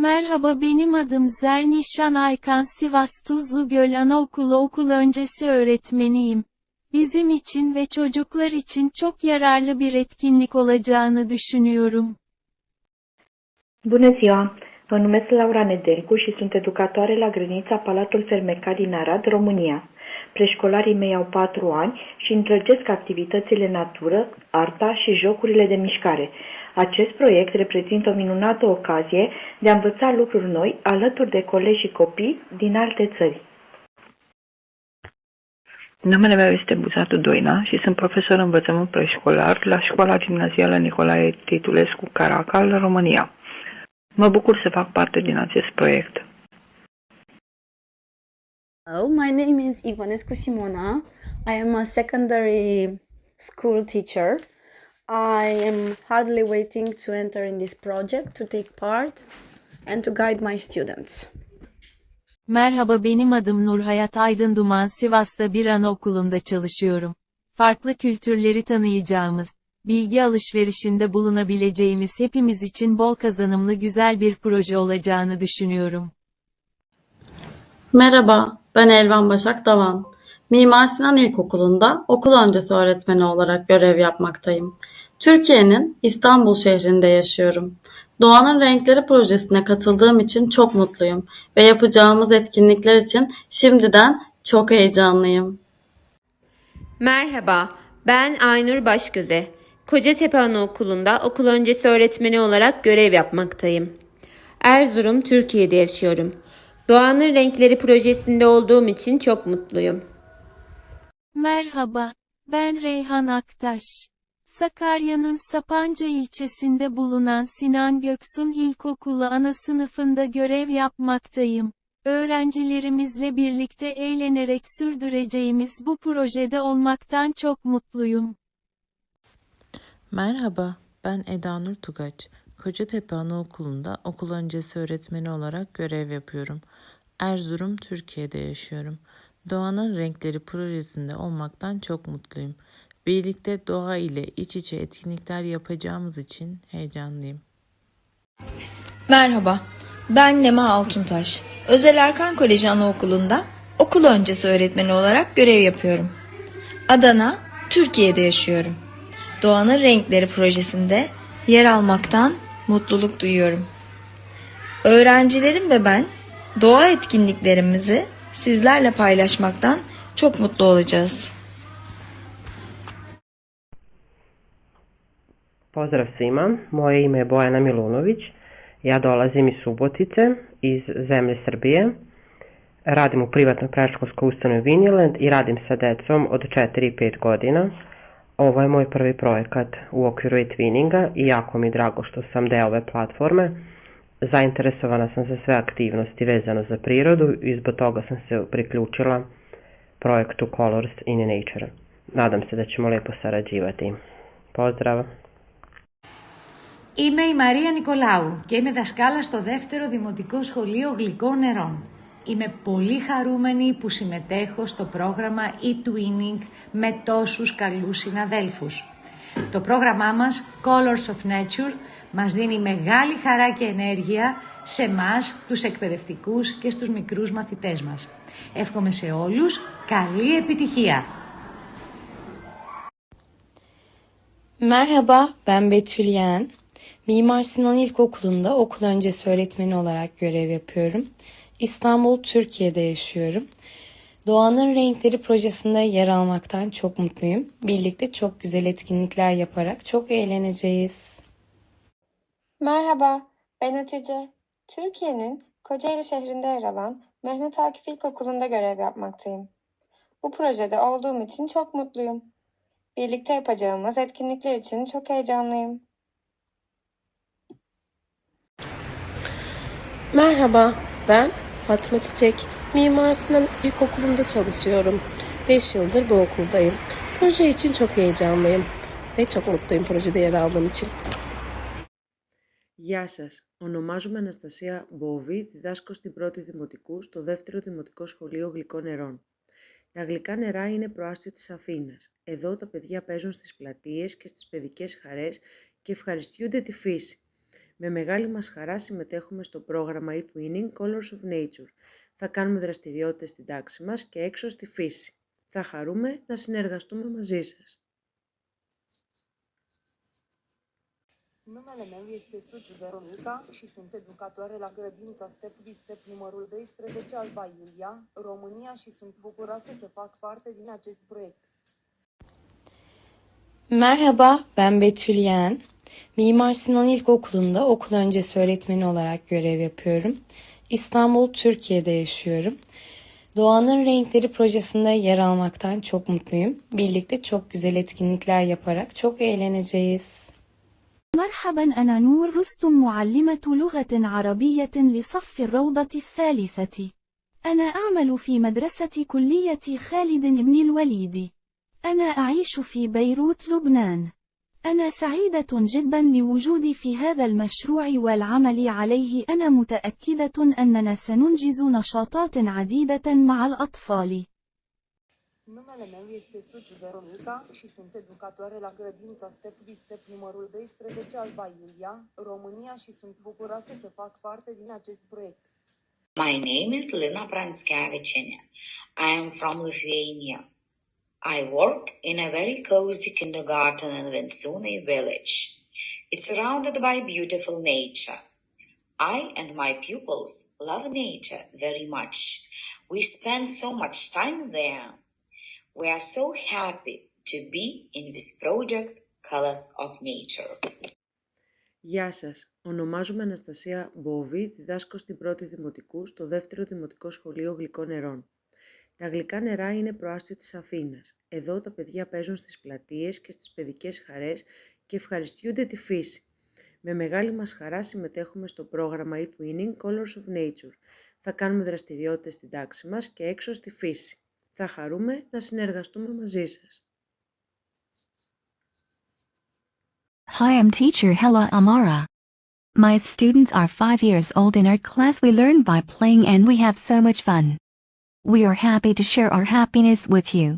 Merhaba, benim adım Zernişan Aykan, Sivas Tuzlugöl Anaokulu okul öncesi öğretmeniyim. Bizim için ve çocuklar için çok yararlı bir etkinlik olacağını düşünüyorum. Bună ziua! Mă numesc Laura Nedelcu și sunt educatoare la grădinița Palatul Fermeca din Arad, România. Preșcolarii mei au 4 ani și îndrăgesc activitățile natură, arta și jocurile de mișcare. Acest proiect reprezintă o minunată ocazie de a învăța lucruri noi alături de colegi și copii din alte țări. Numele meu este Buzatu Doina și sunt profesor învățământ preșcolar la Școala Gimnazială Nicolae Titulescu Caracal, România. Mă bucur să fac parte din acest proiect. Hello, my name is Ivanescu Simona. I am a secondary school teacher. I am hardly waiting to enter in this project, to take part and to guide my students. Merhaba, benim adım Nurhayat Aydın Duman, Sivas'ta bir anaokulunda çalışıyorum. Farklı kültürleri tanıyacağımız, bilgi alışverişinde bulunabileceğimiz, hepimiz için bol kazanımlı güzel bir proje olacağını düşünüyorum. Merhaba, ben Elvan Başak Davan. Mimar Sinan İlkokulu'nda okul öncesi öğretmeni olarak görev yapmaktayım. Türkiye'nin İstanbul şehrinde yaşıyorum. Doğanın Renkleri projesine katıldığım için çok mutluyum ve yapacağımız etkinlikler için şimdiden çok heyecanlıyım. Merhaba, ben Aynur Başgöze. Kocatepe Anaokulu'nda okul öncesi öğretmeni olarak görev yapmaktayım. Erzurum, Türkiye'de yaşıyorum. Doğanın Renkleri projesinde olduğum için çok mutluyum. Merhaba, ben Reyhan Aktaş. Sakarya'nın Sapanca ilçesinde bulunan Sinan Göksun İlkokulu ana sınıfında görev yapmaktayım. Öğrencilerimizle birlikte eğlenerek sürdüreceğimiz bu projede olmaktan çok mutluyum. Merhaba, ben Eda Nur Tugaç. Kocatepe Anaokulu'nda okul öncesi öğretmeni olarak görev yapıyorum. Erzurum, Türkiye'de yaşıyorum. Doğanın Renkleri projesinde olmaktan çok mutluyum. Birlikte doğa ile iç içe etkinlikler yapacağımız için heyecanlıyım. Merhaba, ben Nema Altuntaş. Özel Erkan Koleji Anaokulu'nda okul öncesi öğretmeni olarak görev yapıyorum. Adana, Türkiye'de yaşıyorum. Doğanın Renkleri projesinde yer almaktan mutluluk duyuyorum. Öğrencilerim ve ben doğa etkinliklerimizi sizlerle paylaşmaktan çok mutlu olacağız. Pozdrav svima, moje ime je Bojana Milunović, ja dolazim iz Subotice, iz zemlje Srbije. Radim u privatnoj predškolskoj ustanovi Vinjeland i radim sa decom od 4 i 5 godina. Ovo je moj prvi projekat u okviru e-twinninga i jako mi je drago što sam deo ove platforme. Zainteresovana sam za sve aktivnosti vezano za prirodu i zbog toga sam se priključila projektu Colors in Nature. Nadam se da ćemo lepo sarađivati. Pozdrav! Είμαι η Μαρία Νικολάου και είμαι δασκάλα στο δεύτερο Δημοτικό Σχολείο Γλυκών Νερών. Είμαι πολύ χαρούμενη που συμμετέχω στο πρόγραμμα e-twinning με τόσους καλούς συναδέλφους. Το πρόγραμμά μας Colors of Nature μας δίνει μεγάλη χαρά και ενέργεια σε εμάς, τους εκπαιδευτικούς και στους μικρούς μαθητές μας. Εύχομαι σε όλους καλή επιτυχία! Merhaba, ben Betül Yeğen. Mimar Sinan İlkokulu'nda okul öncesi öğretmeni olarak görev yapıyorum. İstanbul, Türkiye'de yaşıyorum. Doğanın Renkleri projesinde yer almaktan çok mutluyum. Birlikte çok güzel etkinlikler yaparak çok eğleneceğiz. Merhaba, ben Hatice. Türkiye'nin Kocaeli şehrinde yer alan Mehmet Akif İlkokulu'nda görev yapmaktayım. Bu projede olduğum için çok mutluyum. Birlikte yapacağımız etkinlikler için çok heyecanlıyım. Merhaba, ben Fatma Çiçek. Mimar Sinan İlkokulu'nda çalışıyorum. 5 yıldır bu okuldayım. Proje için çok heyecanlıyım ve çok mutluyum projede yer aldığım için. Γεια σας, ονομάζομαι Αναστασία Μπόβη, διδάσκω στην πρώτη δημοτικού στο δεύτερο δημοτικό σχολείο Γλυκών Νερών. Τα γλυκά νερά είναι προάστιο της Αθήνας. Εδώ τα παιδιά παίζουν στις πλατείες και στις παιδικές χαρές και ευχαριστιούνται τη φύση. Με μεγάλη μας χαρά συμμετέχουμε στο πρόγραμμα e-twinning Colors of Nature. Θα κάνουμε δραστηριότητες στην τάξη μας και έξω στη φύση. Θα χαρούμε να συνεργαστούμε μαζί σας. Numele meu este Suciu Veronica și sunt educatoare la grădinița Step by Step numărul 12 Alba Iulia, România și sunt bucuroasă să fac parte din acest proiect. Merhaba, ben Betül Yeğen. Mimar Sinan İlkokulu'nda okul öncesi öğretmeni olarak görev yapıyorum. İstanbul, Türkiye'de yaşıyorum. Doğanın Renkleri projesinde yer almaktan çok mutluyum. Birlikte çok güzel etkinlikler yaparak çok eğleneceğiz. مرحبا أنا نور رستم معلمة لغة عربية لصف الروضة الثالثة. أنا أعمل في مدرسة كلية خالد بن الوليد. أنا أعيش في بيروت لبنان. أنا سعيدة جدا لوجودي في هذا المشروع والعمل عليه. أنا متأكدة أننا سننجز نشاطات عديدة مع الأطفال. Numele meu este Suciu Veronica și sunt educatoare la grădinița Step by Step numărul 12 Alba Iulia, România și sunt bucuroasă să fac parte din acest proiect. My name is Lina Pranskevičienė. I am from Lithuania. I work in a very cozy kindergarten in Vinsūnai village. It's surrounded by beautiful nature. I and my pupils love nature very much. We spend so much time there. We are so happy to be in this project, Colors of Nature. Γεια σας, ονομάζομαι Αναστασία Μπόβη, διδάσκω στην πρώτη δημοτικού στο δεύτερο δημοτικό σχολείο γλυκών νερών. Τα γλυκά νερά είναι προάστιο της Αθήνας. Εδώ τα παιδιά παίζουν στις πλατείες και στις παιδικές χαρές και ευχαριστιούνται τη φύση. Με μεγάλη μας χαρά συμμετέχουμε στο πρόγραμμα e-twinning Colors of Nature. Θα κάνουμε δραστηριότητες στην τάξη μας και έξω στη φύση. Θα χαρούμε να συνεργαστούμε μαζί σας. Hi, I'm teacher Hella Amara. My students are 5 years old. In our class we learn by playing and we have so much fun. We are happy to share our happiness with you.